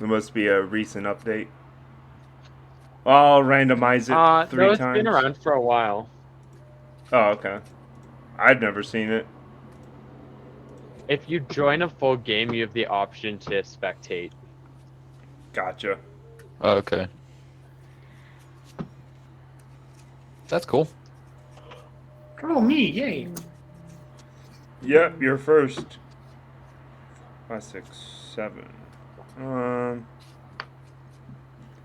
There must be a recent update. I'll randomize it No, three it's been times. around for a while. Oh, okay. I've never seen it. If you join a full game, you have the option to spectate. Gotcha. Oh, okay. That's cool. Oh, me, yay. Yep, you're first. 5, 6, 7.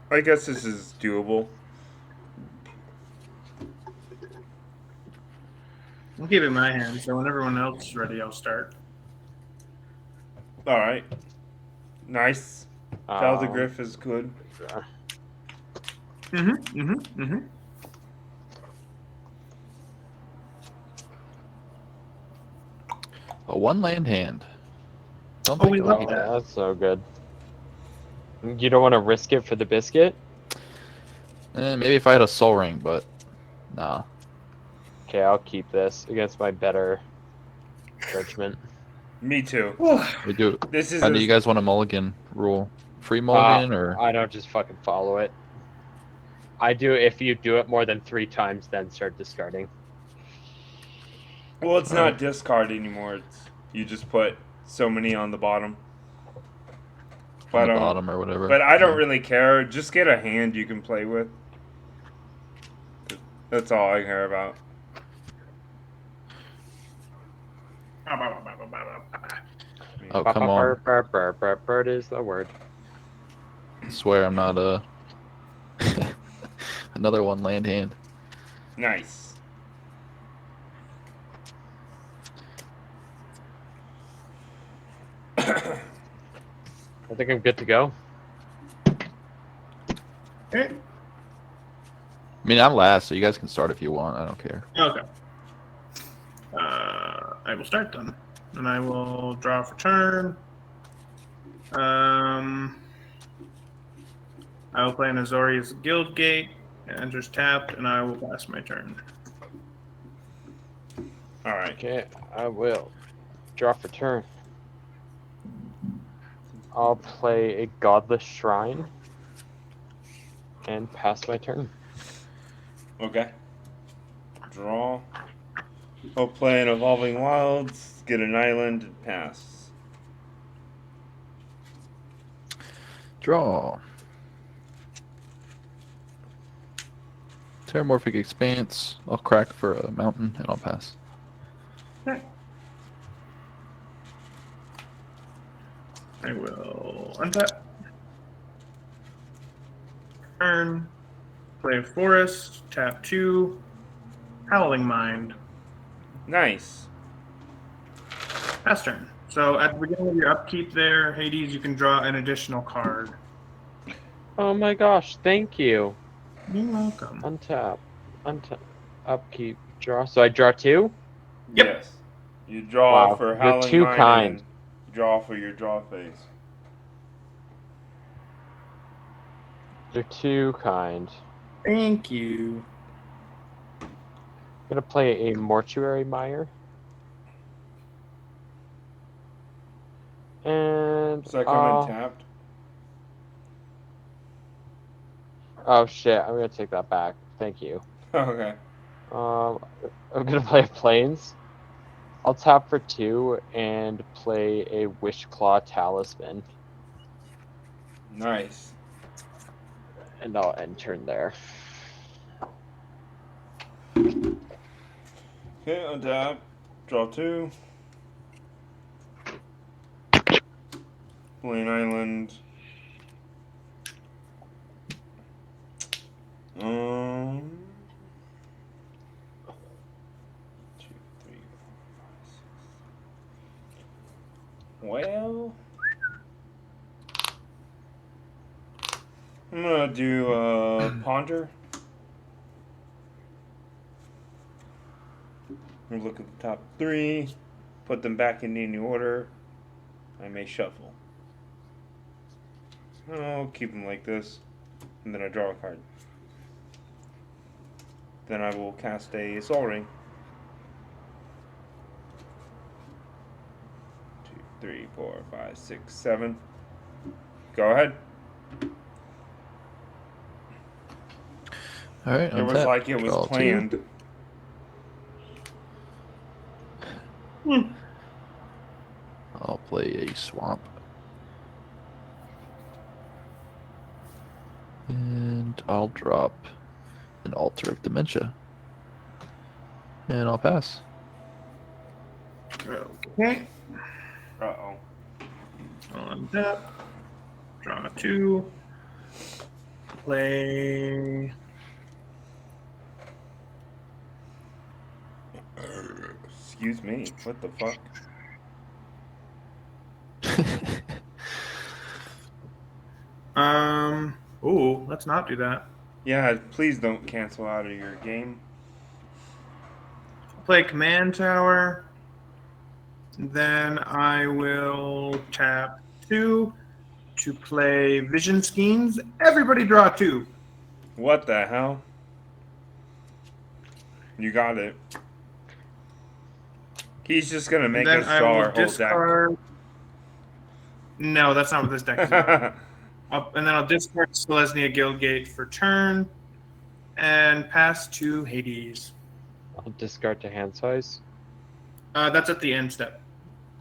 I guess this is doable. I'll keep it in my hand, so when everyone else is ready, I'll start. All right. Nice. Feldergriff is good. A one land hand. Don't Oh, think we about love that. that. That's so good. You don't want to risk it for the biscuit? Maybe if I had a soul ring, but nah. Okay, I'll keep this against my better judgment. Me too. We do. This is How do you guys want a mulligan rule? Free Uh, mulligan or? I don't just fucking follow it. I do if you do it more than 3 times, then start discarding. Well, it's not discard anymore. It's you just put so many on the bottom. On the bottom or whatever. But I don't Yeah. really care. Just get a hand you can play with. That's all I care about. Oh, come on. Bird is the word. I swear I'm not a another one land hand. Nice. I think I'm good to go. Okay. I mean, I'm last, so you guys can start if you want. I don't care. Okay. I will start then. And I will draw for turn. I will play an Azorius Guildgate. It enters tapped, and I will pass my turn. All right. Okay, I will draw for turn. I'll play a Godless Shrine and pass my turn. Okay. Draw. I'll play an Evolving Wilds, get an island, and pass. Draw. Terramorphic Expanse. I'll crack for a mountain and I'll pass. Okay. I will untap. Turn. Play a forest. Tap 2. Howling Mind. Nice. Pass turn. So at the beginning of your upkeep there, Hades, you can draw an additional card. Oh my gosh, thank you. You're welcome. Untap. Upkeep. Draw. So I draw 2? Yep. Yes. You draw Wow, for you're Howling too Mine kind. and draw for your draw phase. You're too kind. Thank you. I'm gonna play a Mortuary Mire. And Does that come in tapped? oh shit, I'm gonna take that back. Thank you. Okay. I'm gonna play Plains. I'll tap for 2 and play a Wishclaw Talisman. Nice. And I'll end turn there. Okay, untap. Draw 2. Play an island. Um. 2, 3, 4, 5, 6. Well, I'm gonna do ponder. We'll look at the top 3, put them back in any order. I may shuffle. I'll keep them like this, and then I draw a card. Then I will cast a Soul Ring. 2, 3, 4, 5, 6, 7. Go ahead. All right. It was untap. like it was Draw 2. planned. I'll play a swamp. And I'll drop an Altar of Dementia. And I'll pass. Okay. Uh-oh. On tap. Draw 2. Play. Excuse me. What the fuck? Ooh, let's not do that. Yeah, please don't cancel out of your game. Play Command Tower. Then I will tap 2 to play Vision Schemes. Everybody draw 2. What the hell? You got it. He's just gonna make Then us I draw will our whole discard. No, that's not what this deck is about. deck. And then I'll discard Selesnya Guildgate for turn and pass to Hades. I'll discard to hand size. That's at the end step.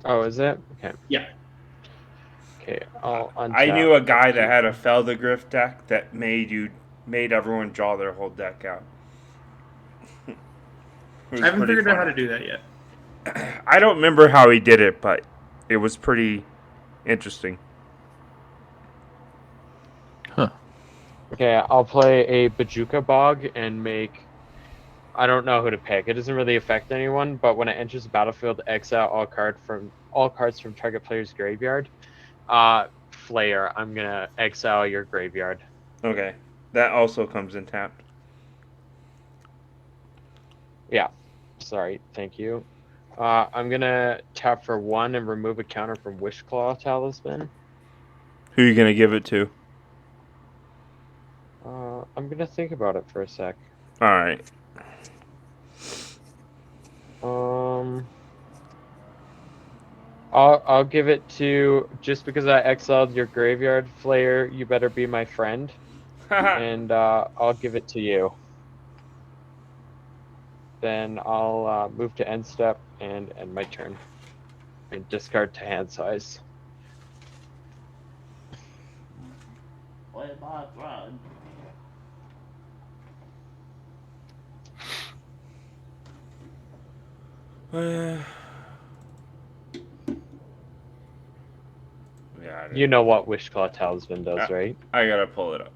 Oh, is it? Okay. Yeah. Okay, I'll untap. I knew a guy that had a Feldegriff deck that made everyone draw their whole deck out. It was I haven't pretty figured out how funny. to do that yet. I don't remember how he did it, but it was pretty interesting. Okay, I'll play a Bajuka Bog and make. I don't know who to pick. It doesn't really affect anyone, but when it enters the battlefield, exile all cards from target player's graveyard. Flayer, I'm gonna exile your graveyard. Okay, that also comes in tapped. Yeah, sorry, thank you. I'm gonna tap for 1 and remove a counter from Wishclaw Talisman. Who are you gonna give it to? I'm gonna think about it for a sec. All right. I'll give it to, just because I exiled your graveyard, Flayer, you better be my friend, and I'll give it to you. Then I'll move to end step and end my turn. And discard to hand size. Play my friend. Yeah, You know what Wishclaw Talisman does, right? I gotta pull it up.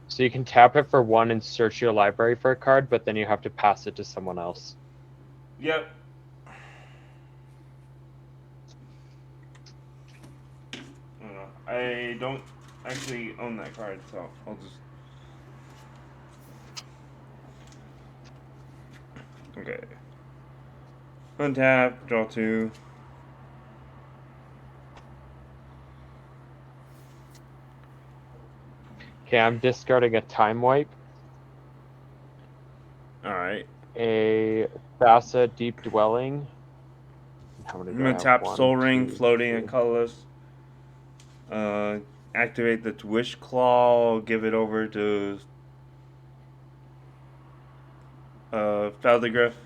So you can tap it for 1 and search your library for a card, but then you have to pass it to someone else. Yep. I don't actually own that card, so I'll just. Okay. Untap, draw 2. Okay, I'm discarding a Time Wipe, Alright. a Thassa Deep Dwelling. How many I'm do I gonna have? tap 1, Soul Ring, 2, floating 3. and colorless. Activate the Wish Claw, give it over to Feldegriff.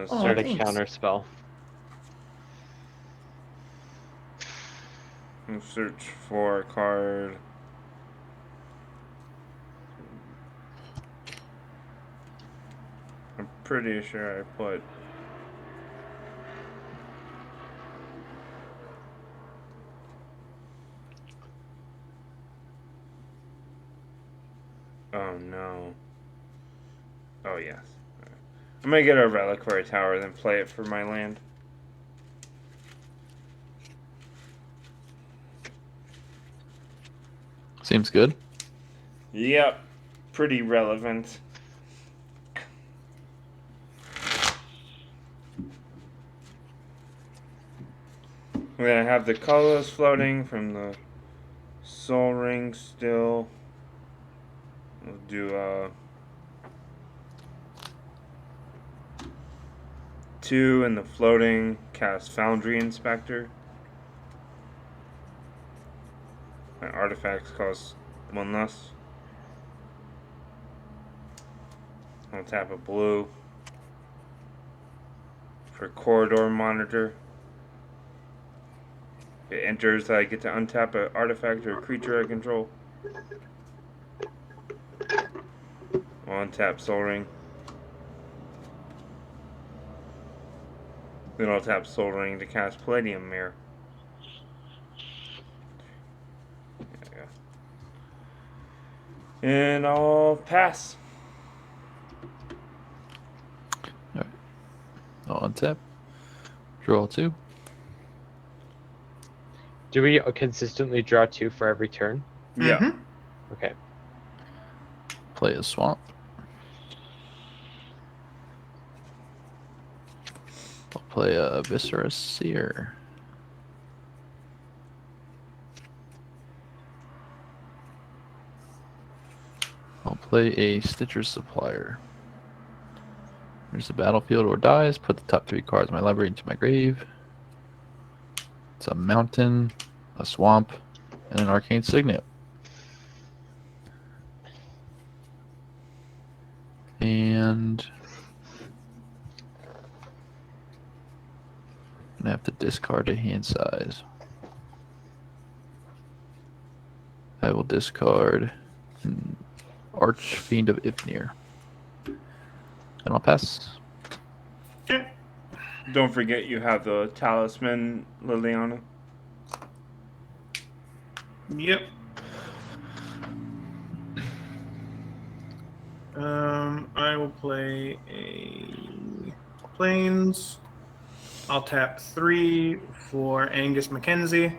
Start a thanks. counter spell. Search for a card. I'm pretty sure I put. Oh no. Oh yes. I'm gonna get a Reliquary Tower, then play it for my land. Seems good. Yep. Pretty relevant. We're gonna have the colors floating from the Soul Ring still. We'll do 2 in the floating, cast Foundry Inspector. My artifacts cost 1 less. I'll tap a blue for corridor monitor. If it enters, I get to untap an artifact or a creature I control. I'll untap Soul Ring. Then I'll tap Soul Ring to cast Palladium Mirror. There we go. And I'll pass. I'll untap. Draw 2. Do we consistently draw 2 for every turn? Yeah. Mhm. Okay. Play a swamp. I'll play a Viscera Seer. I'll play a Stitcher Supplier. There's the battlefield or dies. Put the top 3 cards of my library into my grave. It's a mountain, a swamp, and an arcane signet. And I'm gonna have to discard a hand size. I will discard an Archfiend of Ifnir. And I'll pass. Okay. Don't forget you have the talisman, Liliana. Yep. I will play a Plains. I'll tap 3 for Angus Mackenzie.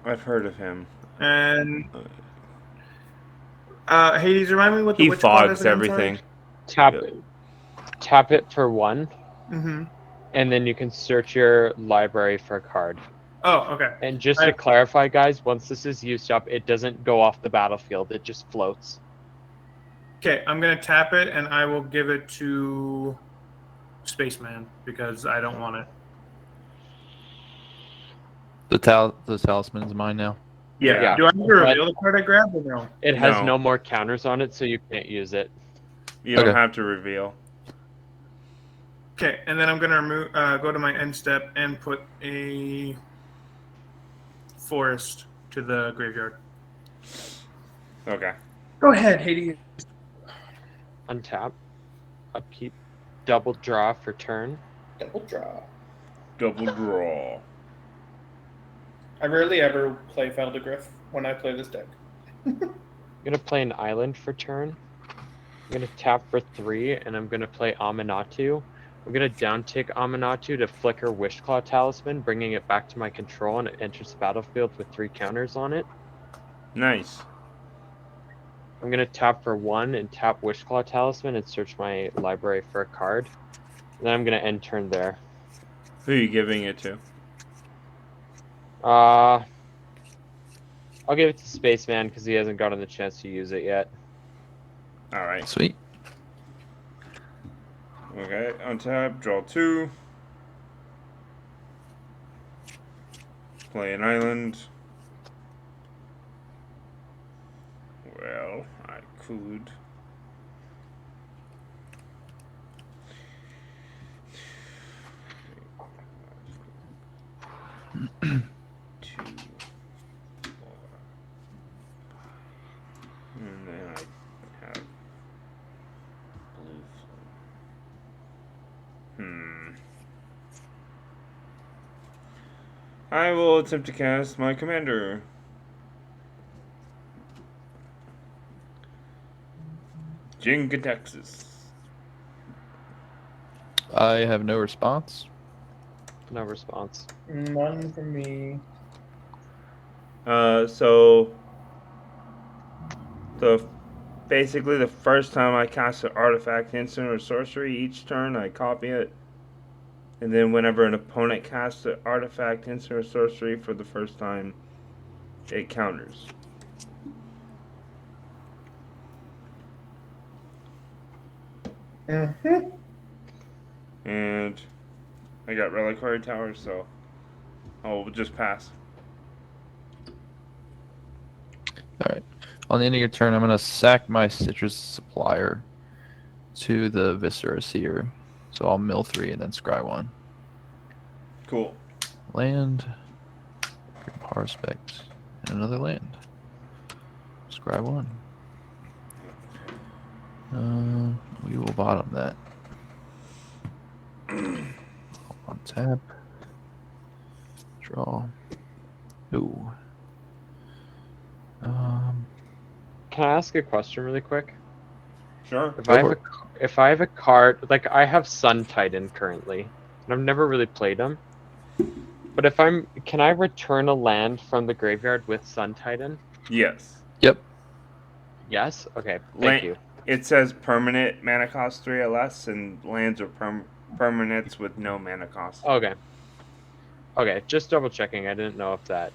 I've heard of him. And Hades, remind me what the He witch claw is fogs again, everything. Tap it for 1, Mm-hmm. and then you can search your library for a card. Oh, okay. And just to clarify, guys, once this is used up, it doesn't go off the battlefield. It just floats. Okay, I'm going to tap it, and I will give it to Spaceman, because I don't want it. The talisman's mine now. Yeah. Do I need to reveal the card I grabbed or no? It has No. no more counters on it, so you can't use it. You don't Okay. have to reveal. Okay, and then I'm going to remove, go to my end step and put a forest to the graveyard. Okay. Go ahead, Hades. Untap. Upkeep. Double draw for turn. Double draw. Double draw. I rarely ever play Feldegriff when I play this deck. I'm gonna play an island for turn. I'm gonna tap for 3, and I'm gonna play Aminatu. I'm gonna downtick Aminatu to flicker Wishclaw Talisman, bringing it back to my control, and it enters the battlefield with 3 counters on it. Nice. I'm gonna tap for 1 and tap Wishclaw Talisman and search my library for a card. And then I'm gonna end turn there. Who are you giving it to? I'll give it to Spaceman because he hasn't gotten the chance to use it yet. Alright. Sweet. Okay. Untap. Draw 2. Play an island. Well, I could. Two, 4. And then I have blue. I will attempt to cast my commander. Jin-Gitaxias. I have no response. No response. None from me. So basically the first time I cast an artifact, instant, or sorcery each turn, I copy it. And then whenever an opponent casts an artifact, instant, or sorcery for the first time, it counters. Mm-hmm. And I got Reliquary Tower, so Oh, we'll just pass. Alright. On the end of your turn, I'm going to sack my Citrus Supplier to the Viscera Seer. So I'll mill 3 and then scry 1. Cool. Land. Power Specs. And another land. Scry 1. We will bottom that. On tap. Draw. Ooh. Can I ask a question really quick? Sure. If Go I have for a if I have a card like I have Sun Titan currently, and I've never really played him. But if can I return a land from the graveyard with Sun Titan? Yes. Yep. Yes. Okay. Thank Land, you. it says permanent mana cost 3 or less, and lands are permanents with no mana cost. Okay. Okay. Just double checking. I didn't know if that.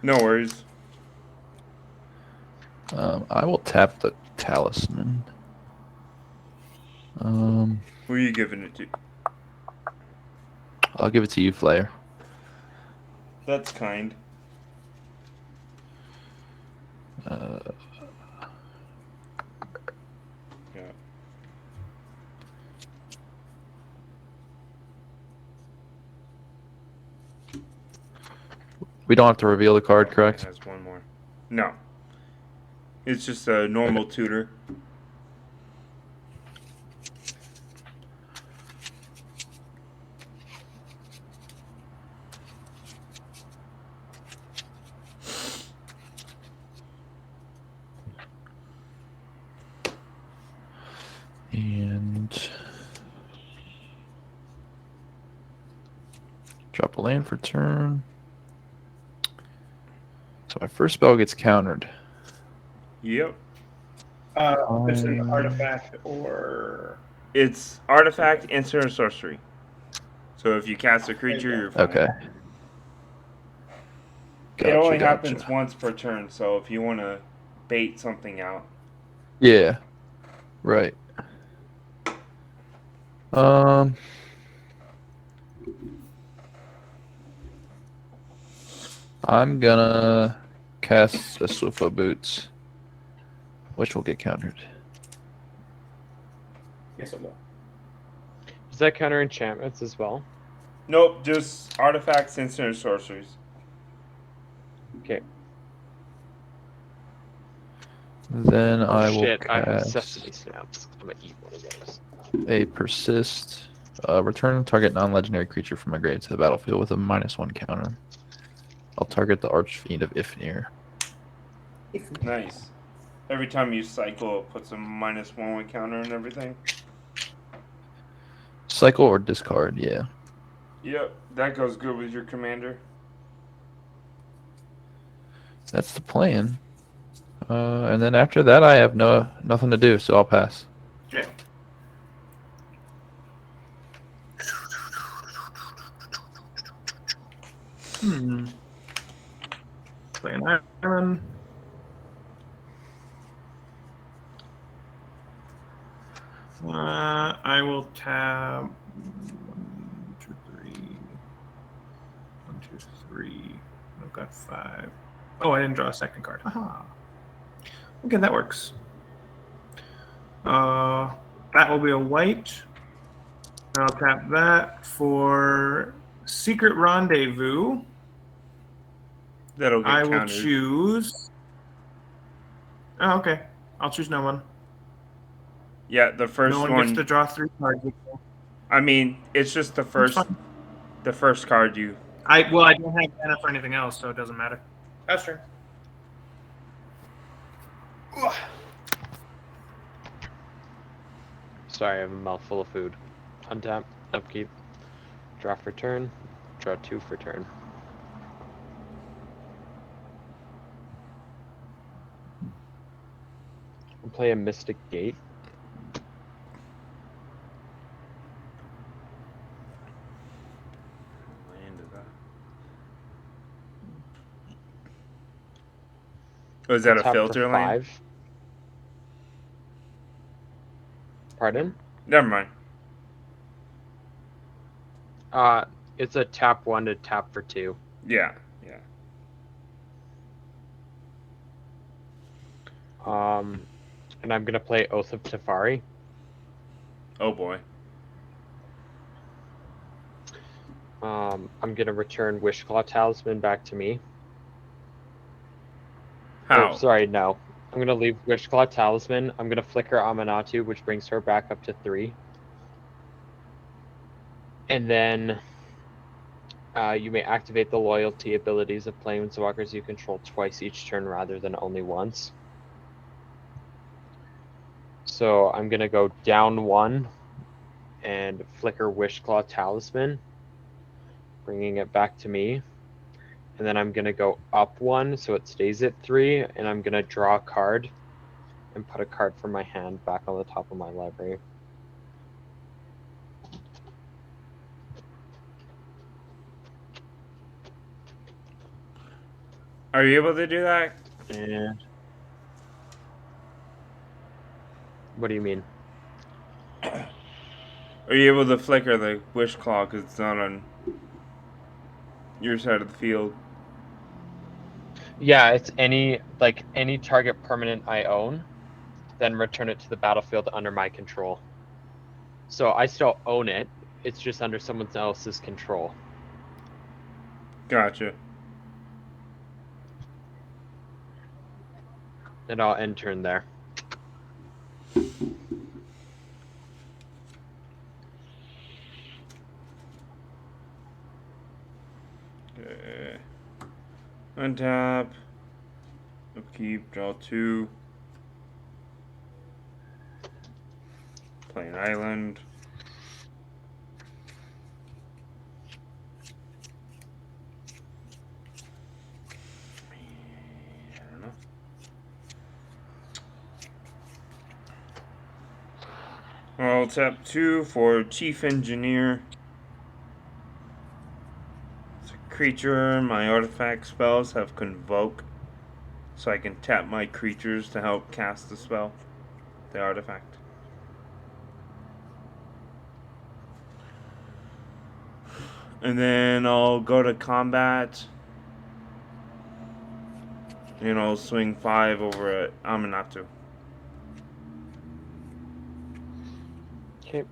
No worries. I will tap the Talisman. Who are you giving it to? I'll give it to you, Flair. That's kind. Yeah. We don't have to reveal the card, It correct? has one more. No. It's just a normal tutor. And drop a land for turn. So my first spell gets countered. Yep. It's an Um, artifact or It's artifact, instant, or sorcery. So if you cast a creature, you're fine. Okay. It only Gotcha. happens once per turn, so if you want to bait something out. Yeah. Right. I'm gonna cast a Swiftfoot Boots, which will get countered. yes, it will. Does that counter enchantments as well? Nope, just artifacts, instant, or sorceries. Okay. Then Oh I will shit! I have cast Sesame Snaps. I'm gonna eat one of those. a Persist. Return target non-legendary creature from my grave to the battlefield with a -1 counter. I'll target the Archfiend of Ifnir. Nice. Every time you cycle, it puts a -1 counter and everything. Cycle or discard, yeah. Yep, that goes good with your commander. That's the plan. And then after that, I have nothing to do, so I'll pass. Yeah. Play an island. I will tab 1, 2, 3. 1, 2, 3. I've got 5. Oh, I didn't draw a second card. Aha. Okay, that works. That will be a white. I'll tap that for Secret Rendezvous. That'll get I will countered. choose. Oh, okay. I'll choose no one. Yeah, the first No one one. gets to draw 3 cards. I mean, it's just the That's first. fine. The first card you. I don't have mana for anything else, so it doesn't matter. That's true. Sorry, I have a mouthful of food. Untap, upkeep, draw for turn, draw 2 for turn. I'll play a Mystic Gate. Oh, is that a Tap for filter lane? 5. Pardon? Never mind. It's a tap 1 to tap for 2. Yeah. And I'm gonna play Oath of Tefari. Oh boy. I'm gonna return Wishclaw Talisman back to me. How? Or, sorry, no. I'm gonna leave Wishclaw Talisman. I'm gonna flicker Aminatu, which brings her back up to 3. And then you may activate the loyalty abilities of planeswalkers you control twice each turn rather than only once. So I'm gonna go down 1 and flicker Wishclaw Talisman, bringing it back to me. And then I'm gonna go up 1 so it stays at 3, and I'm gonna draw a card and put a card from my hand back on the top of my library. Are you able to do that? And what do you mean? Are you able to flicker the wish claw because it's not on your side of the field? Yeah, it's any target permanent I own, then return it to the battlefield under my control. So I still own it. It's just under someone else's control. Gotcha. And I'll end turn there. Untap. Upkeep. Draw 2. Play an island. I don't know. I'll tap 2 for Chief Engineer. It's a creature. My artifact spells have Convoke. So I can tap my creatures to help cast the spell. The artifact. And then I'll go to combat. And I'll swing 5 over at Aminatu. Okay.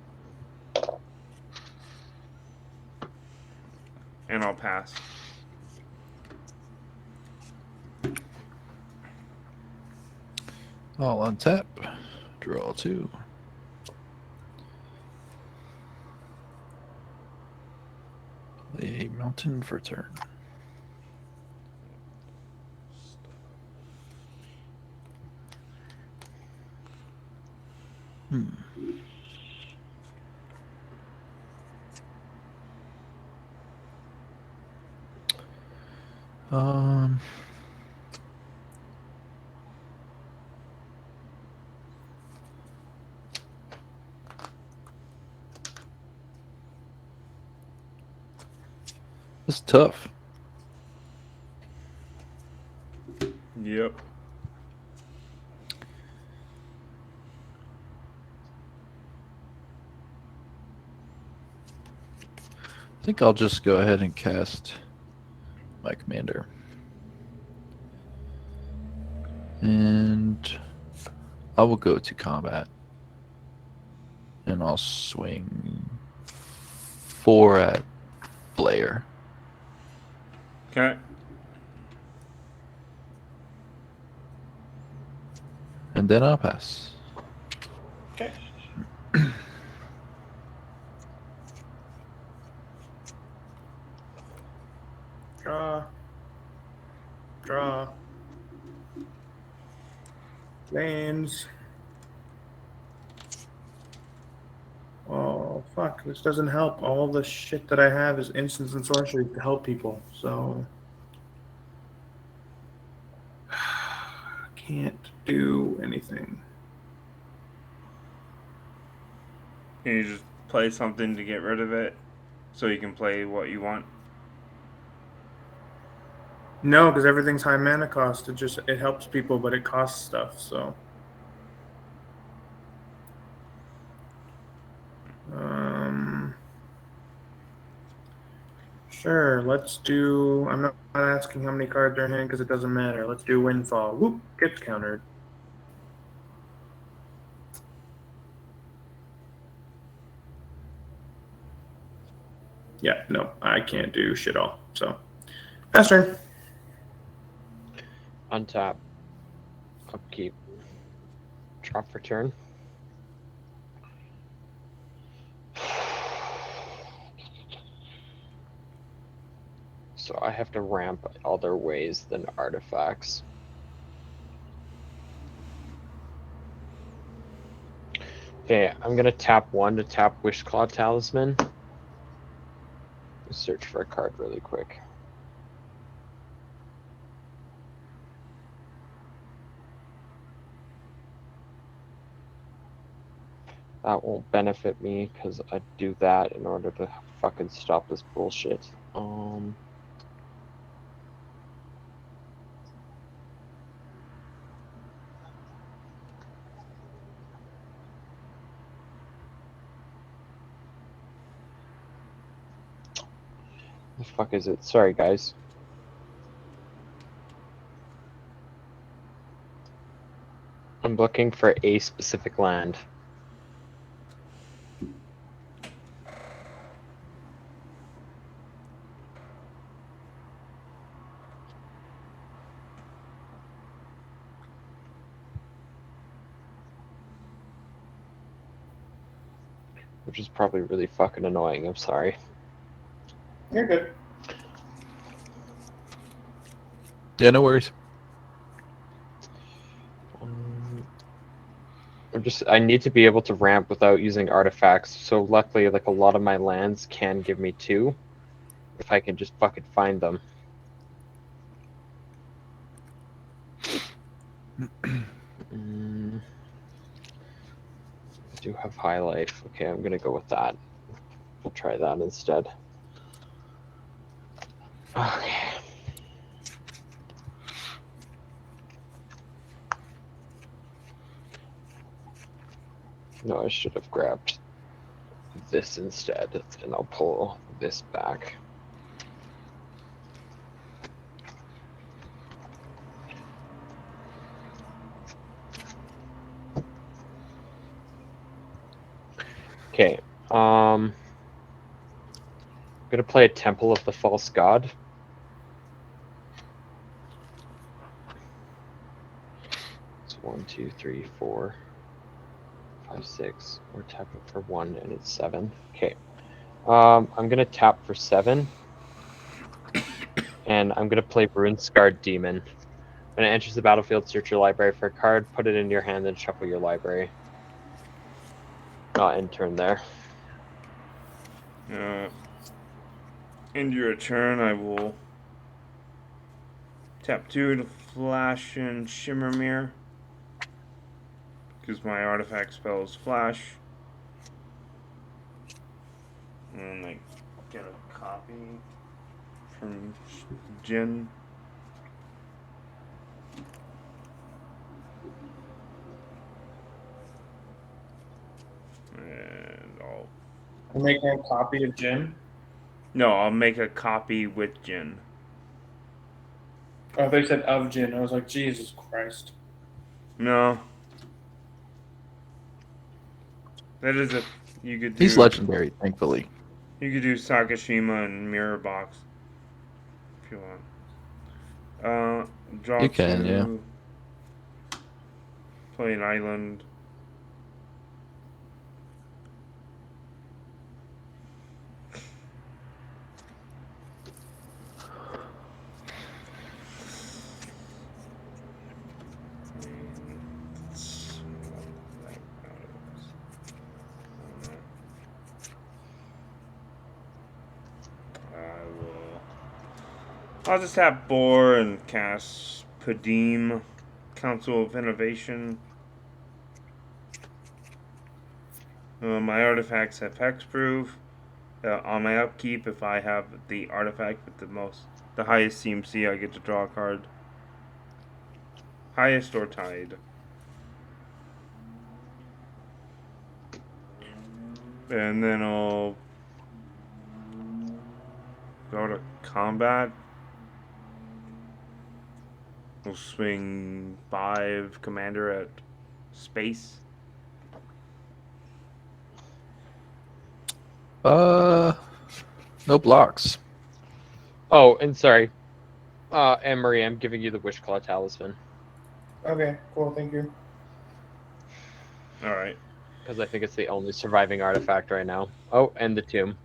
And I'll pass. I'll untap. Draw 2. Play a mountain for turn. Um. It's tough. Yep. I think I'll just go ahead and cast my commander. And I will go to combat. And I'll swing 4 at Blair. Okay. And then I'll pass. Okay. Draw. Lands. Oh, fuck. This doesn't help. All the shit that I have is instants and sorcery to help people, so. Can't do anything. Can you just play something to get rid of it? So you can play what you want? No, because everything's high mana cost. It helps people, but it costs stuff, so. Sure, let's do. I'm not asking how many cards are in hand because it doesn't matter. Let's do Windfall. Whoop, gets countered. Yeah, no, I can't do shit all. So, pass turn. Untap. Upkeep. Drop for turn. So I have to ramp other ways than artifacts. Okay, I'm gonna tap 1 to tap Wishclaw Talisman. Search for a card really quick. That won't benefit me because I do that in order to fucking stop this bullshit. The fuck is it? Sorry, guys. I'm looking for a specific land. Which is probably really fucking annoying. I'm sorry. You're good. Yeah, no worries. I need to be able to ramp without using artifacts. So luckily, like a lot of my lands can give me 2, if I can just fucking find them. I do have high life. Okay, I'm gonna go with that. We'll try that instead. Okay. No, I should have grabbed this instead, and I'll pull this back. Okay, I'm gonna play a Temple of the False God. It's 1, 2, 3, 4, 5, 6. We're tapping for 1, and it's 7. Okay, I'm gonna tap for 7, and I'm gonna play Rune Scarred Demon. When it enters the battlefield, search your library for a card, put it in your hand, then shuffle your library. End turn there. End your turn, I will tap 2 to flash and Shimmer Mirror. Because my artifact spell is flash. And I get a copy from Jin. And I'm making a copy of Jin. No, I'll make a copy with Jin. Oh, they said of Jin. I was like, Jesus Christ. No. That is you could do. He's legendary, thankfully. You could do Sakashima and Mirror Box if you want. Draw You can, 2. yeah. Play an island. I'll just have Boar and cast Padim, Council of Innovation. My artifacts have hexproof. On my upkeep, if I have the artifact with the highest CMC, I get to draw a card. Highest or tied. And then I'll go to combat. We'll swing 5 commander at space. No blocks. Oh, and sorry. Anne Marie, I'm giving you the Wishclaw Talisman Okay, cool. Thank you. All right. because I think it's the only surviving artifact right now. Oh, and the tomb.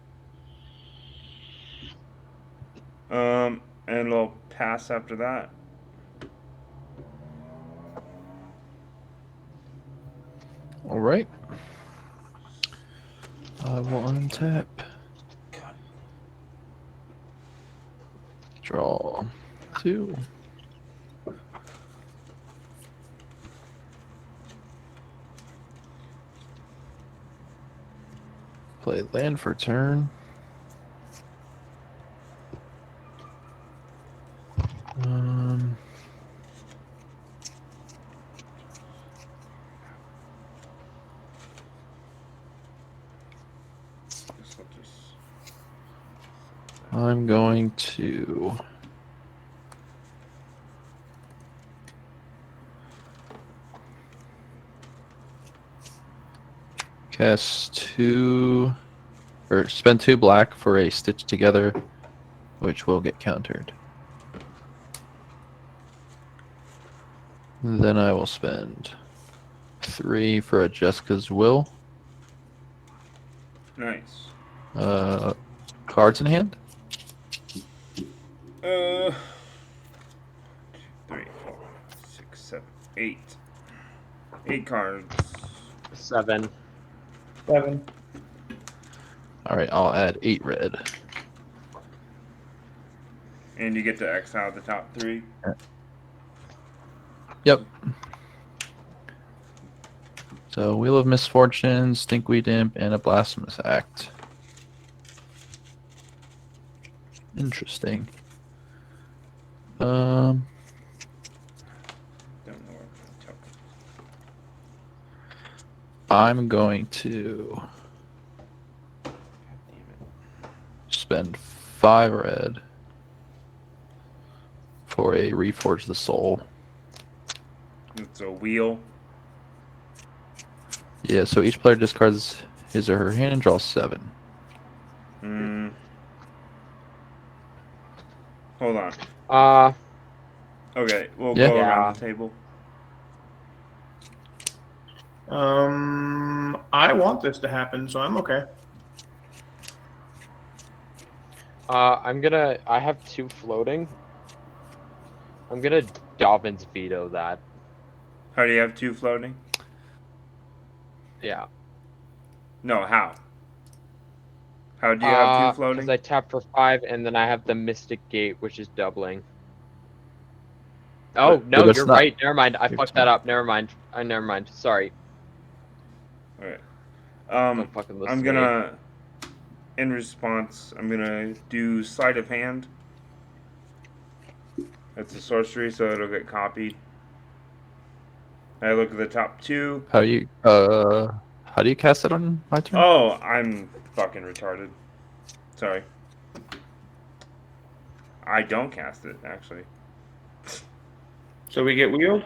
And we'll pass after that. All right. I will untap. Draw 2. Play land for turn. Um, Guess I'll just- I'm going to cast 2 or spend 2 black for a Stitch Together, which will get countered. Then I will spend 3 for a Jessica's Will. Nice. Cards in hand. 2, 3, 4, 6, 7, 8. 8 cards. 7. 7. All right, I'll add 8 red. And you get to exile the top 3. Yep. So Wheel of Misfortune, Stinkweed Imp, and a Blasphemous Act. Interesting. Don't know where the top is. I'm going to God damn it. spend 5 red for a Reforge the Soul. It's a wheel. Yeah, so each player discards his or her hand and draws 7. Hold on. Okay, we'll Yeah. go Yeah. around the table. I want this to happen, so I'm okay. I have 2 floating. I'm gonna Dobbins veto that. How do you have 2 floating? Yeah. No, how? How do you have 2 floating? Because I tap for 5, and then I have the Mystic Gate, which is doubling. Oh, no, it's you're not. right. Never mind. I It's fucked not. that up. Never mind. Never mind. Sorry. Alright. Don't fucking listen I'm to me. gonna, in response, I'm gonna do Sleight of Hand. It's a sorcery, so it'll get copied. I look at the top 2. How do you cast it on my turn? Oh, I'm fucking retarded. Sorry. I don't cast it, actually. So we get wheeled?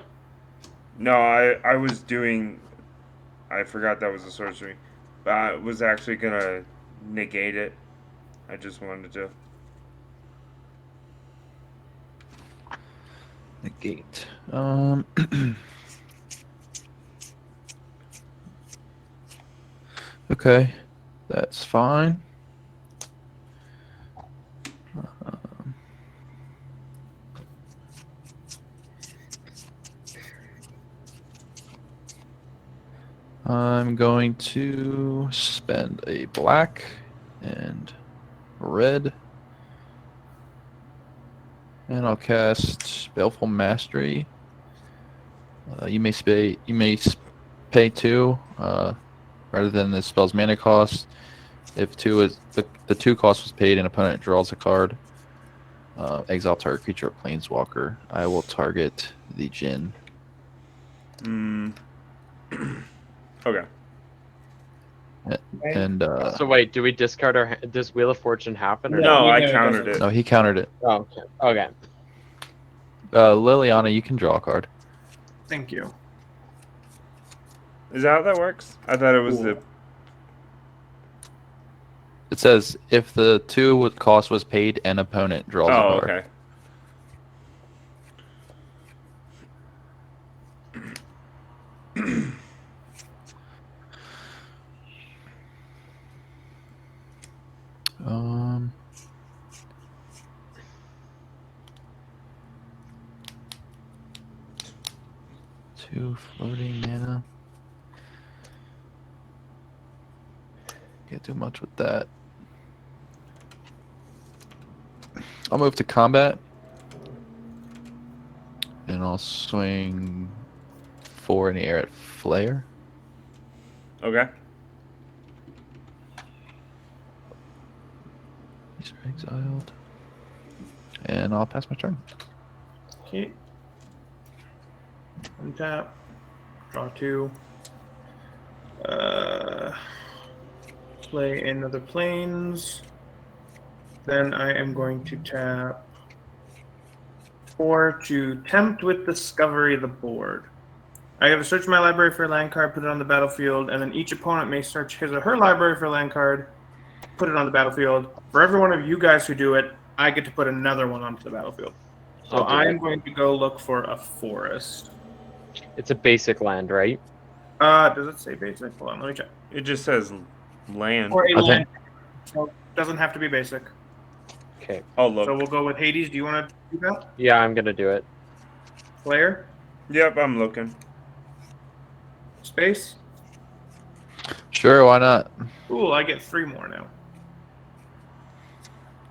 No, I was doing... I forgot that was a sorcery. But I was actually gonna negate it. I just wanted to... Negate. Okay, that's fine. I'm going to spend a black and red. And I'll cast Baleful Mastery. You may pay 2 rather than the spell's mana cost. If 2 is the 2 cost was paid, an opponent draws a card. Exile target creature or planeswalker. I will target the Djinn. Okay. And So wait, do we discard our? Does Wheel of Fortune happen or No, he I never countered does it. no, he countered it. Oh, okay. Okay. Liliana, you can draw a card. Thank you. Is that how that works? I thought it was the. It says if the 2 cost was paid, an opponent draws a Oh, card. okay. Um. Two floating mana. Can't do much with that. I'll move to combat. And I'll swing 4 in the air at Flare. Okay. These are exiled. And I'll pass my turn. Okay. Untap. Draw 2. Play another planes. Then I am going to tap 4 to tempt with discovery the board. I have to search my library for a land card, put it on the battlefield, and then each opponent may search his or her library for a land card, put it on the battlefield. For every one of you guys who do it, I get to put another one onto the battlefield. So I'll do I'm it. going to go look for a forest. It's a basic land, right? Does it say basic? Hold on, let me check. It just says land. Or a I think- land. So it doesn't have to be basic. Okay. Oh, look. So we'll go with Hades. Do you want to do that? Yeah, I'm gonna do it. Player? Yep, I'm looking. Space? Sure, why not? Ooh, I get 3 more now.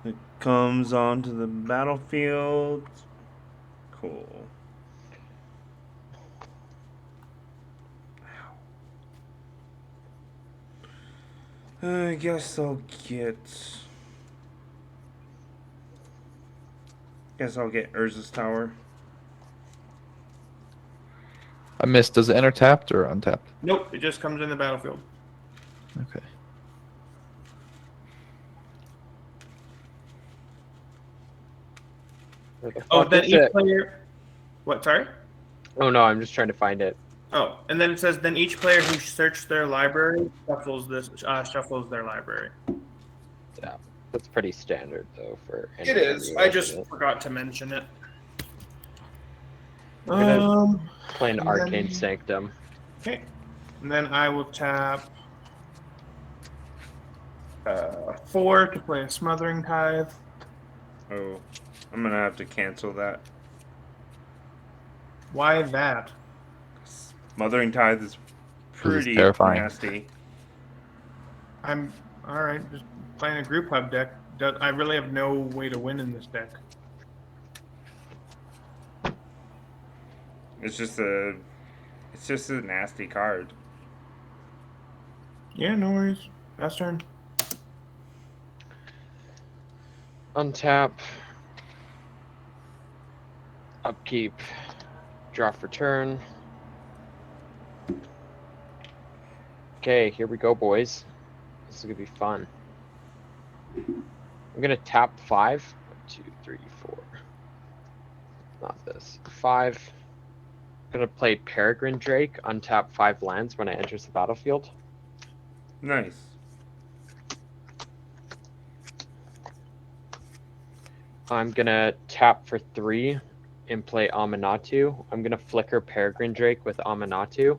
It comes onto the battlefield. Cool. I guess I'll get. Guess I'll get Urza's Tower. I missed. Does it enter tapped or untapped? Nope, it just comes in the battlefield. Okay. Where the Oh, fuck then is each it? player. What? Sorry. Oh no, I'm just trying to find it. Oh, and then it says then each player who searched their library shuffles their library. That's pretty standard though for. It any is. review, I isn't just it? forgot to mention it. gonna- Playing and Arcane then- Sanctum. Okay. And then I will tap 4 to play a Smothering Tithe. Oh, I'm gonna have to cancel that. Why that? Mothering Tithe is pretty terrifying. nasty. I'm alright, just playing a group hub deck. I really have no way to win in this deck. It's just a nasty card. Yeah, no worries. Last turn. Untap. Upkeep. Draw for turn. Okay, here we go, boys. This is gonna be fun. I'm gonna tap 5. 1, 2, 3, 4. Not this. 5. I'm gonna play Peregrine Drake, untap 5 lands when it enters the battlefield. Nice. I'm gonna tap for 3 and play Amanatu. I'm gonna flicker Peregrine Drake with Amanatu.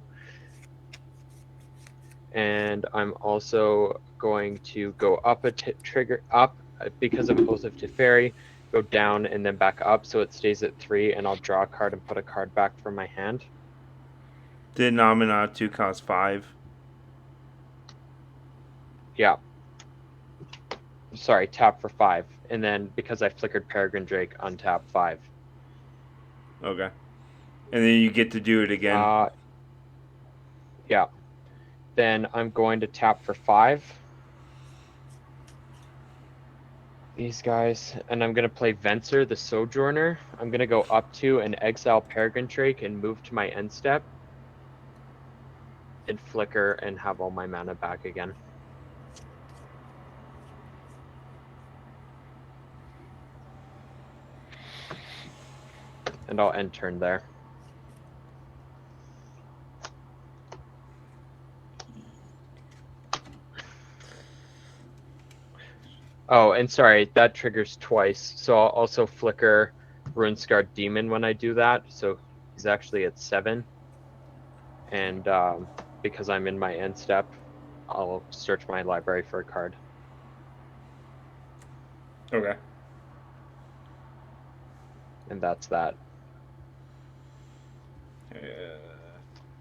And I'm also going to go up trigger up because of Oath of Teferi, go down and then back up so it stays at 3, and I'll draw a card and put a card back from my hand. Did Nominatu cost 5? Yeah. Sorry, tap for 5. And then because I flickered Peregrine Drake, untap 5. Okay. And then you get to do it again. Yeah. Then I'm going to tap for 5. These guys. And I'm going to play Venser, the Sojourner. I'm going to go up to and exile Peregrine Drake and move to my end step. And flicker and have all my mana back again. And I'll end turn there. Oh, and sorry, that triggers twice. So I'll also flicker Runescarred Demon when I do that. So he's actually at 7. And because I'm in my end step, I'll search my library for a card. Okay. And that's that.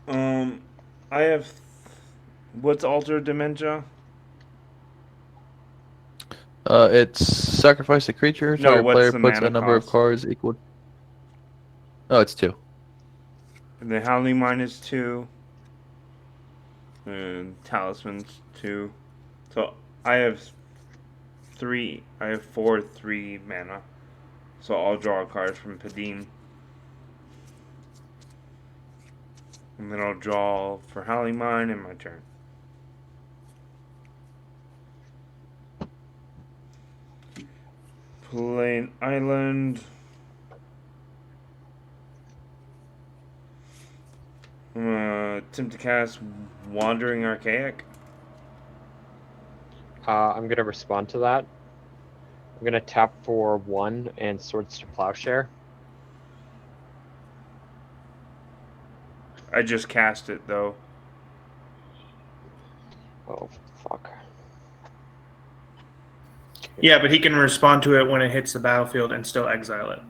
I have. What's Alter Dementia? It's sacrifice a creature. No, Target what's player the puts mana a number of cost? cards equal. Oh, it's 2. And the Howling Mine is 2. And Talisman's 2. So I have 3. I have 4 3 mana. So I'll draw a card from Padim. And then I'll draw for Howling Mine in my turn. Play an island. Attempt to cast Wandering Archaic. I'm going to respond to that. I'm going to tap for 1 and Swords to Plowshare. I just cast it though. Oh, fuck. Yeah, but he can respond to it when it hits the battlefield and still exile it.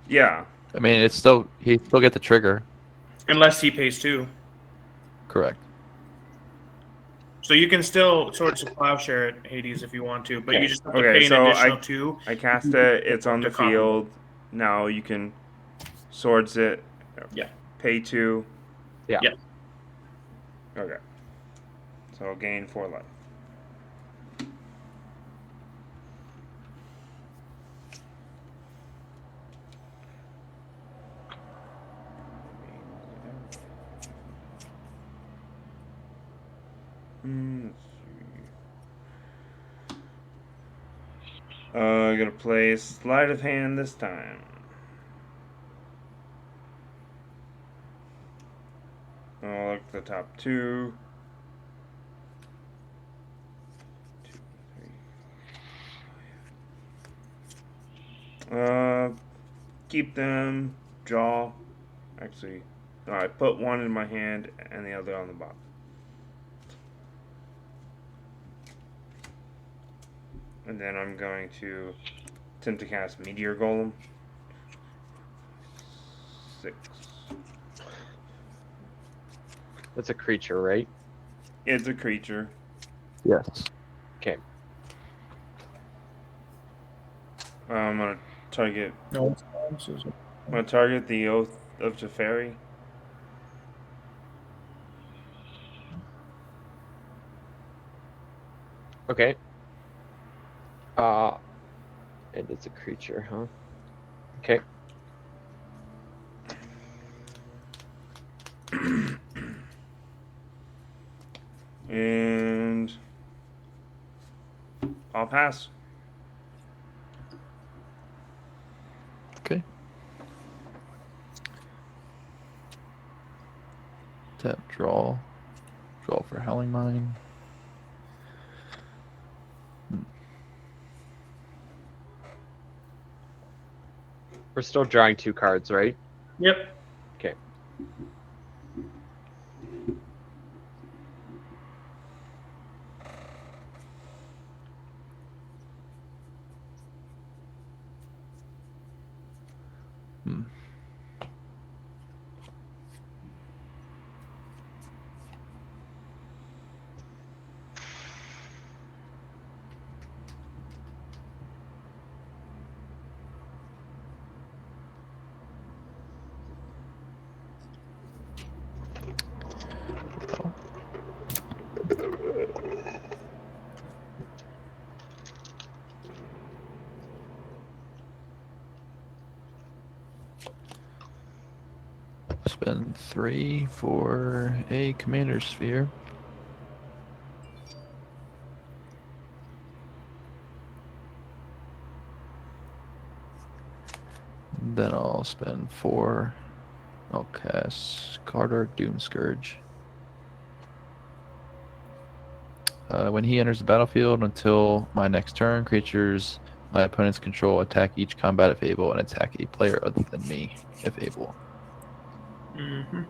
Yeah. I mean, it's still he still get the trigger. Unless he pays 2. Correct. So you can still Swords to Plowshare it, Hades, if you want to, but you just have to Okay, pay an so additional 2. I cast it. It's on the To copy. field. Now you can swords it. Yeah. Pay 2. Yeah. Yeah. Okay. So I'll gain 4 life. Let's see. I'm gonna play Sleight of Hand this time. I'll look at the top 2. 2, 3. Keep them. Draw. Actually, no, I put one in my hand and the other on the bottom. And then I'm going to attempt to cast Meteor Golem. 6. That's a creature, right? It's a creature. Yes. Okay. I'm gonna target. No. I'm gonna target the Oath of Teferi. Okay. And it's a creature, huh? Okay. And I'll pass. Okay. Tap draw. Draw for Howling Mine. We're still drawing 2 cards, right? Yep. Okay. Spend 3 for a Commander Sphere. Then I'll spend 4. I'll cast Carter Doom Scourge. When he enters the battlefield until my next turn, creatures my opponents control attack each combat if able and attack a player other than me if able. Mm-hmm.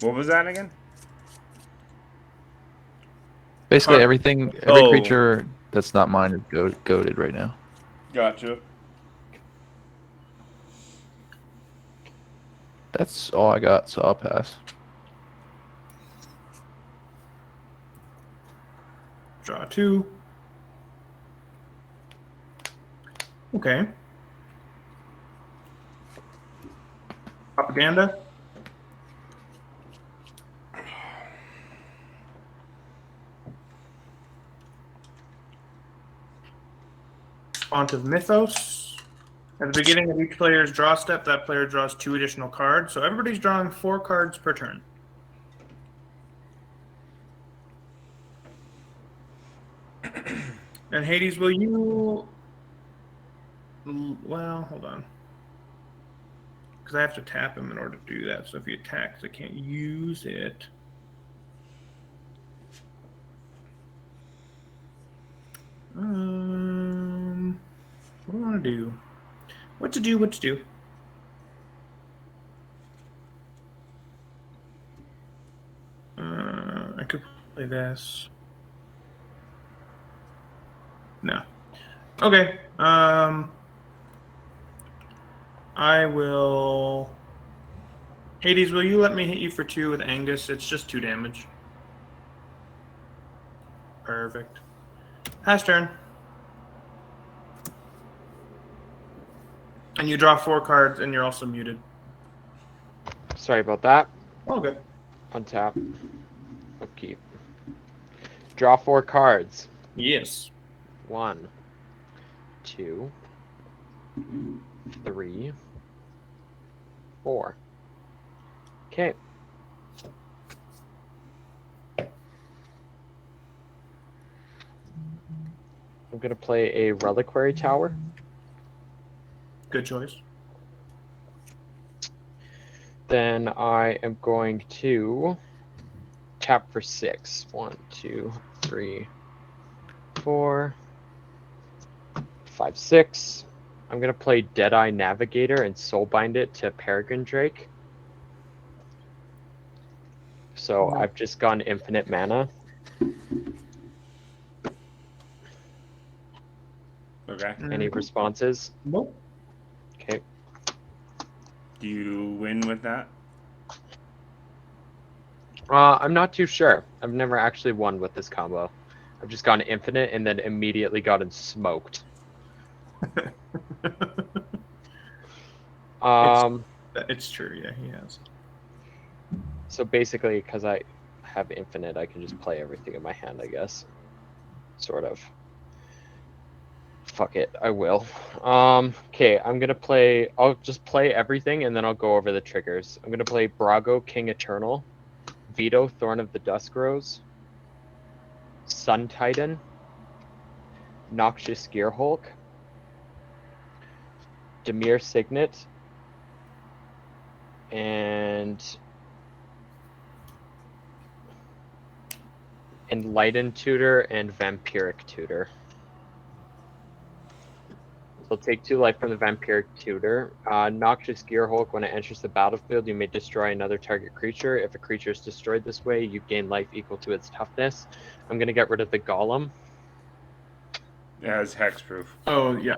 What was that again? Basically, Huh. every Oh. creature that's not mine is goaded right now. Gotcha. That's all I got, so I'll pass. Draw 2. Okay. Propaganda. Font of Mythos. At the beginning of each player's draw step, that player draws 2 additional cards. So everybody's drawing 4 cards per turn. And Hades, will you... Well, hold on. Because I have to tap him in order to do that. So if he attacks, I can't use it. What do I want to do? What to do? I could play this. No. Okay. I will. Hades, will you let me hit you for 2 with Angus? It's just 2 damage. Perfect. Pass turn. And you draw 4 cards, and you're also muted. Sorry about that. All good. Untap. Upkeep. Draw 4 cards. Yes. 1, 2, 3, 4. Okay. I'm gonna play a Reliquary Tower. Good choice. Then I am going to tap for 6. 1, 2, 3, 4, 5, 6. I'm gonna play Deadeye Navigator and Soulbind it to Peregrine Drake. So I've just gone infinite mana. Okay. Any responses? Nope. Okay. Do you win with that? I'm not too sure. I've never actually won with this combo. I've just gone infinite and then immediately gotten smoked. It's true, yeah, he has. So basically, because I have infinite, I can just play everything in my hand, I guess. Sort of. Fuck it, I will. Okay, I'll just play everything and then I'll go over the triggers. I'm gonna play Brago, King Eternal, Vito, Thorn of the Dusk Rose, Sun Titan, Noxious Gearhulk, Dimir Signet, and Enlightened Tutor and Vampiric Tutor. So I'll take 2 life from the Vampiric Tutor. Noxious Gearhulk, when it enters the battlefield, you may destroy another target creature. If a creature is destroyed this way, you gain life equal to its toughness. I'm going to get rid of the Golem. Yeah, it's hexproof. Oh, yeah.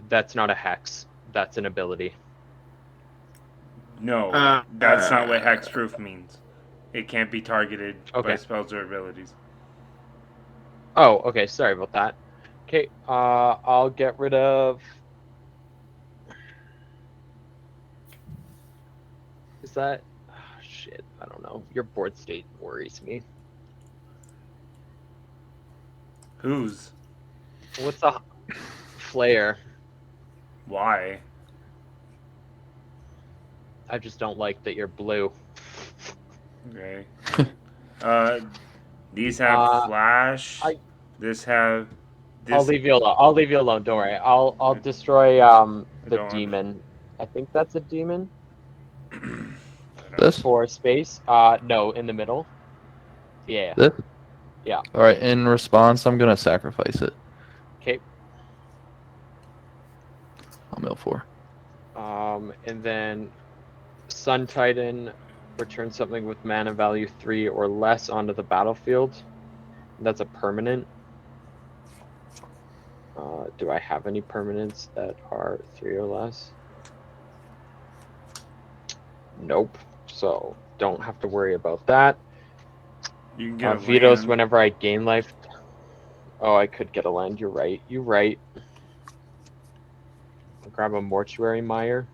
That's not a hex. That's an ability. No, that's not what hexproof means. It can't be targeted by spells or abilities. Oh, okay. Sorry about that. Okay, I'll get rid of... Is that... Oh, shit, I don't know. Your board state worries me. Whose? What's a flare? Why? I just don't like that you're blue. Okay. These have flash. This have. I'll This. leave you alone. I'll leave you alone. Don't worry. I'll destroy the don't demon. I think that's a demon This? for space. No, in the middle. Yeah. This? Yeah. All right. In response, I'm gonna sacrifice it. Okay. I'll mill 4. And then Sun Titan, return something with mana value 3 or less onto the battlefield. That's a permanent. Do I have any permanents that are 3 or less? Nope. So don't have to worry about that. You can get a Vetoes land. whenever I gain life. Oh, I could get a land. You're right. You're right. I'll grab a Mortuary Mire.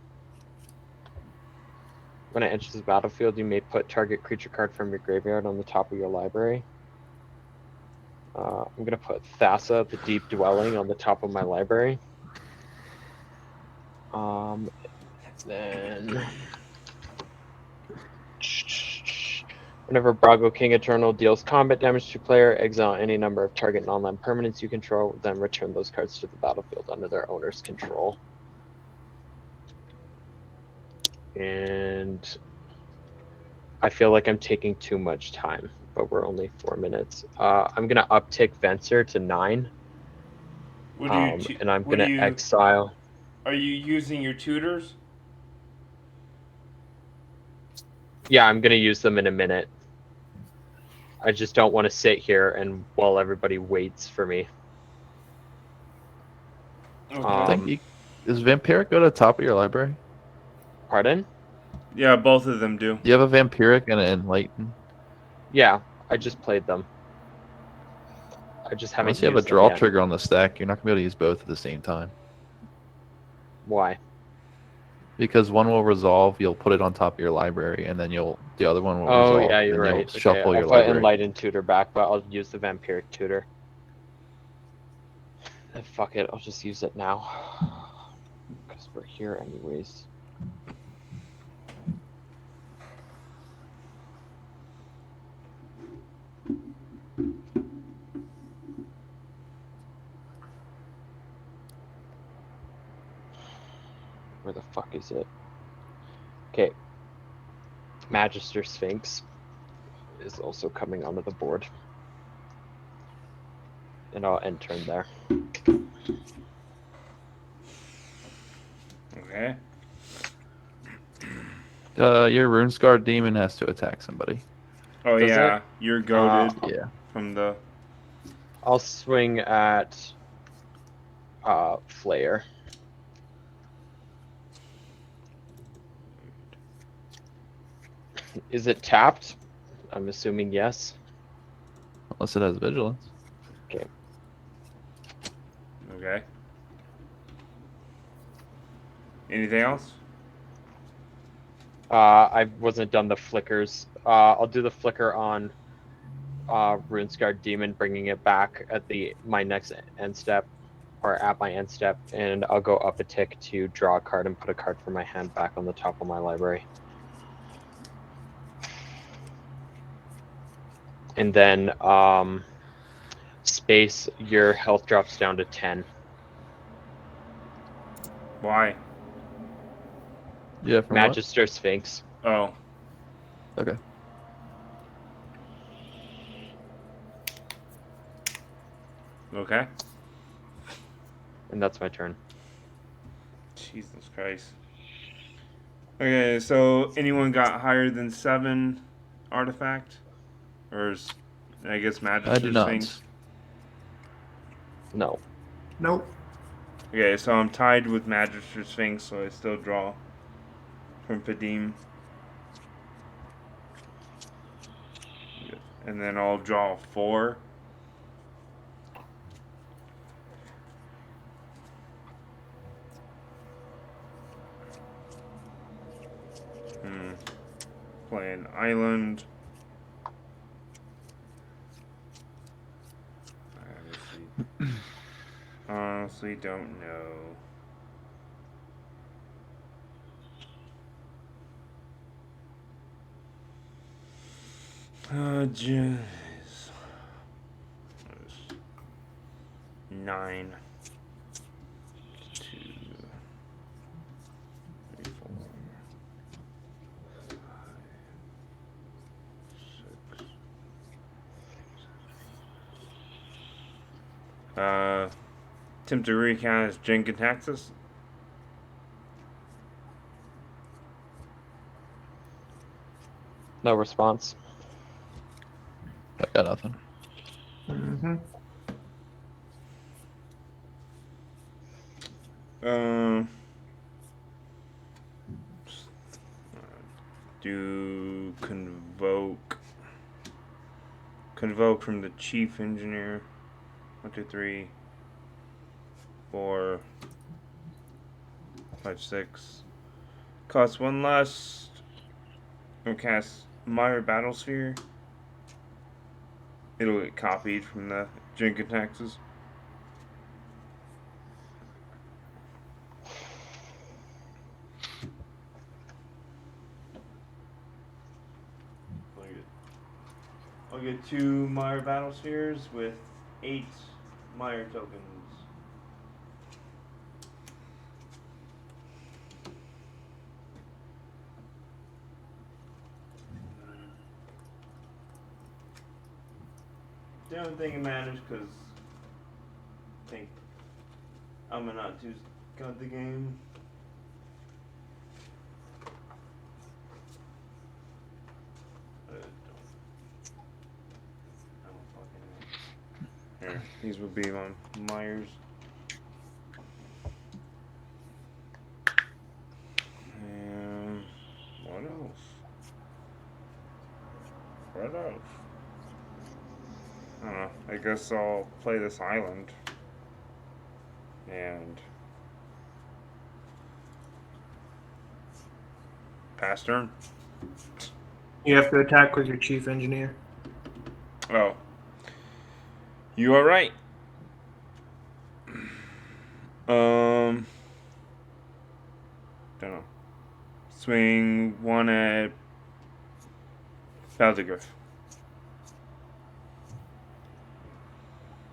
When it enters the battlefield, you may put target creature card from your graveyard on the top of your library. I'm going to put Thassa, the Deep Dwelling, on the top of my library. Then... Whenever Brago King Eternal deals combat damage to player, exile any number of target non-land permanents you control, then return those cards to the battlefield under their owner's control. And I feel like I'm taking too much time, but we're only 4 minutes. I'm gonna uptick Venser to 9. What do you? And I'm what gonna do you? exile. Are you using your tutors? Yeah, I'm gonna use them in a minute. I just don't want to sit here and while everybody waits for me. Okay. Does Vampiric go to the top of your library? Pardon? Yeah, both of them do. Do you have a Vampiric and an Enlighten? Yeah, I just played them. I just haven't Unless you have a used them draw yet. trigger on the stack, you're not gonna be able to use both at the same time. Why? Because one will resolve, you'll put it on top of your library, and then the other one will Oh, resolve, yeah, and you're you'll right. Okay, shuffle I'll your put library. Enlightened Tutor back, but I'll use the Vampiric Tutor. Fuck it, I'll just use it now. Because we're here anyways. Where the fuck is it? Okay. Magister Sphinx is also coming onto the board. And I'll end turn there. Okay. Your Runescar Demon has to attack somebody. Oh Does yeah, it? you're goaded Yeah. from the. I'll swing at Flayer. Is it tapped? I'm assuming yes. Unless it has Vigilance. Okay. Okay. Anything else? I wasn't done the flickers. I'll do the flicker on Runescar Demon, bringing it back at my next end step, or at my end step, and I'll go up a tick to draw a card and put a card from my hand back on the top of my library. And then space, your health drops down to 10. Why? Yeah, from Magister Sphinx. Oh. what? Okay. Okay. And that's my turn. Jesus Christ. Okay, so anyone got higher than 7 artifact? Or is, I guess Magister I do not. Sphinx? No. Nope. Okay, so I'm tied with Magister Sphinx, so I still draw from Padim. And then I'll draw 4. Playing Island. Honestly don't know. Jeez. 9, 2, 3, 4, 5, 6. Attempt to recast Jenkins Taxes. No response. I got nothing. Mm-hmm. Um, do convoke from the chief engineer. 1, 2, 3, 4, 5, 6. Costs 1 less. And cast Meyer Battlesphere. It'll get copied from the Jenkins Taxes. I'll get 2 Meyer Battlespheres with 8 Meyer tokens. I don't think it matters because I think I'm not too got the game. I don't fucking know. Here, these will be on Myers. And what else? What else? I don't know. I guess I'll play this island. And pass turn. You have to attack with your chief engineer. Oh. You are right. Don't know. Swing 1 at Baldigriff.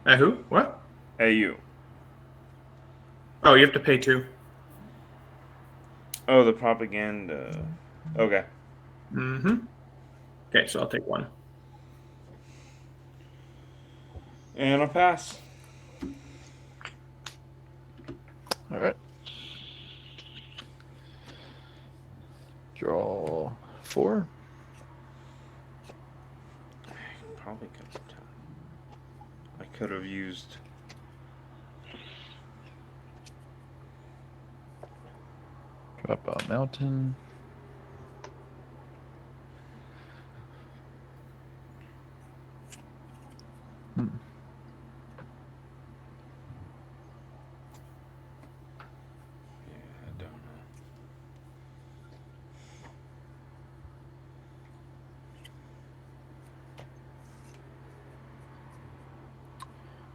At who? What? At you. Oh, you have to pay 2. Oh, the propaganda. Okay. Mm-hmm. Okay, so I'll take 1. And I'll pass. All right. Draw 4. Probably could have done. I could have used. Drop a mountain. Yeah, I don't know.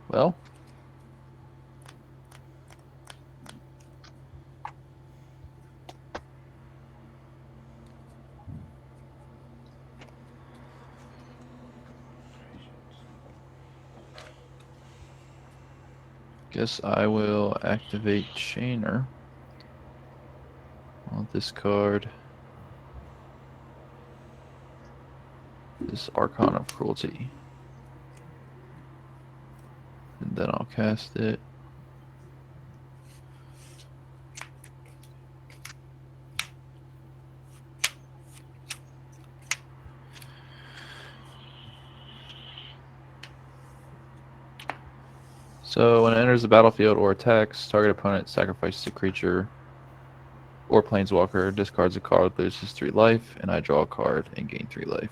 Well, guess I will activate Chainer on this card. This Archon of Cruelty. And then I'll cast it. So when it enters the battlefield or attacks, target opponent sacrifices a creature or planeswalker, discards a card, loses 3 life, and I draw a card and gain 3 life.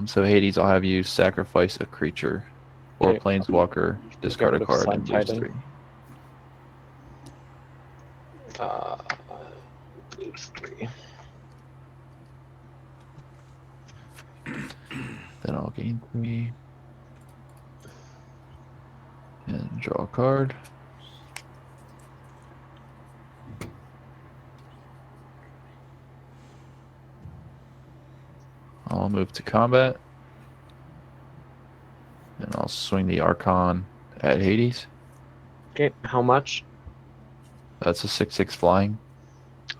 So Hades, I'll have you sacrifice a creature or Okay. planeswalker, discard a rid of card, Sun and lose Titan. 3. Lose 3. Then I'll gain 3. And draw a card. I'll I'll move to combat. And I'll swing the Archon at Hades. Okay, how much? That's a 6/6 flying.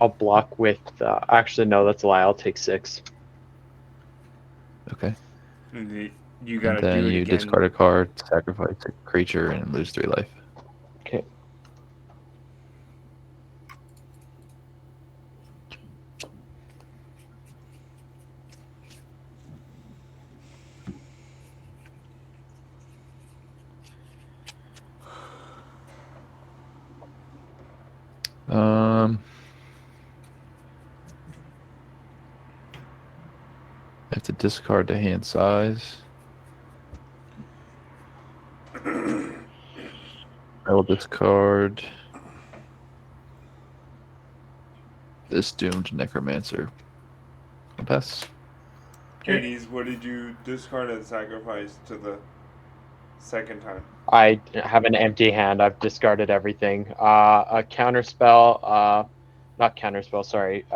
I'll block with. Actually, no, that's a lie. I'll take 6. Okay. And you And gotta then do it you again. discard a card, sacrifice a creature, and lose 3 life. Okay. I have to discard the hand size. I will discard this Doomed Necromancer. I'll pass. Hades, what did you discard and sacrifice to the second time? I have an empty hand. I've discarded everything. A counterspell. Not counterspell. Sorry.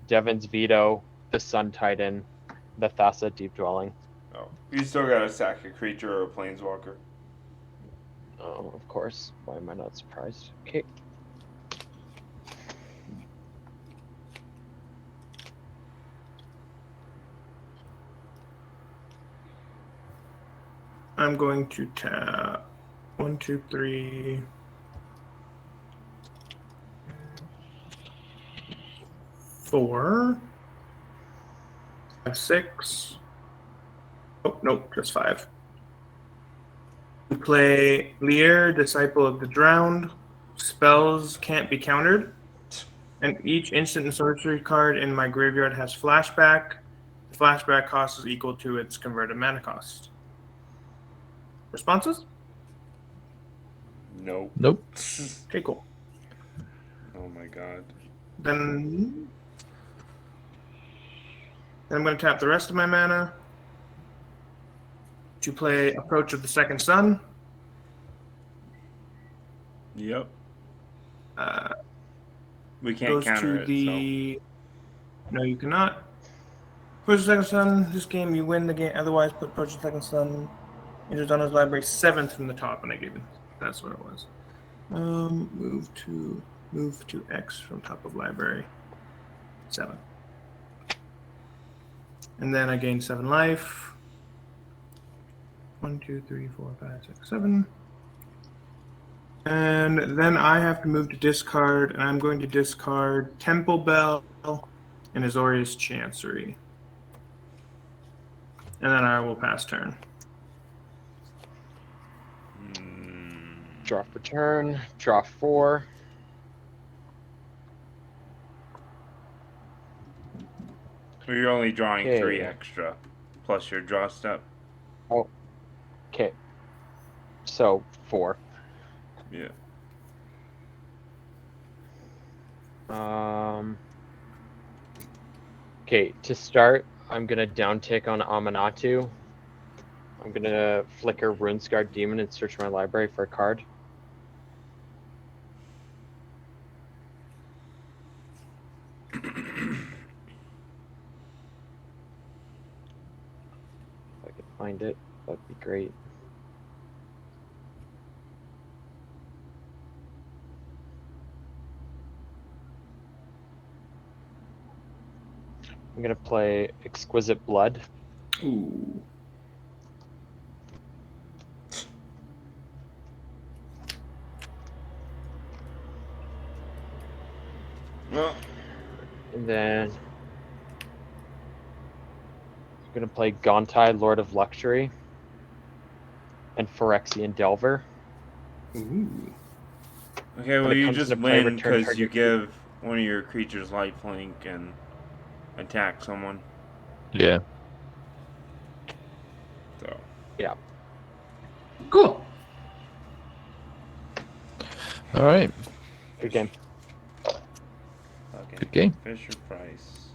Devin's Veto, the Sun Titan, the Thassa Deep Dwelling. Oh, you still gotta sack a creature or a planeswalker. Oh, of course. Why am I not surprised? Okay. I'm going to tap 1, 2, 3, 4, 5, 6. Oh, nope, just 5. We play Lear, Disciple of the Drowned. Spells can't be countered. And each instant and sorcery card in my graveyard has flashback. The flashback cost is equal to its converted mana cost. Responses? Nope. Nope. Okay, cool. Oh my god. Then I'm going to tap the rest of my mana to play Approach of the Second Sun. Yep. We can't Goes counter to it. the. No, you cannot. Approach of the Second Sun. This game, you win the game. Otherwise, put Approach of the Second Sun into Donna's library 7th from the top, and I gave it. That's what it was. Move to X from top of library 7. And then I gain 7 life. 1, 2, 3, 4, 5, 6, 7. And then I have to move to discard, and I'm going to discard Temple Bell and Azorius Chancery. And then I will pass turn. Draw for turn. Draw 4. So you're only drawing Okay. 3 extra, plus your draw step. Okay. So 4. Yeah. Okay, to start, I'm gonna downtick on Amanatu. I'm gonna flicker Runescarred Demon and search my library for a card. If I could find it, that'd be great. I'm gonna play Exquisite Blood. Ooh. Well, And then I'm gonna play Gontai, Lord of Luxury, and Phyrexian Delver. Ooh. okay, well When it you comes just into play, win return because you target- give one of your creatures lifelink and attack someone. Yeah. So Cool. All right. Good game. fucking Good game. Fisher Price.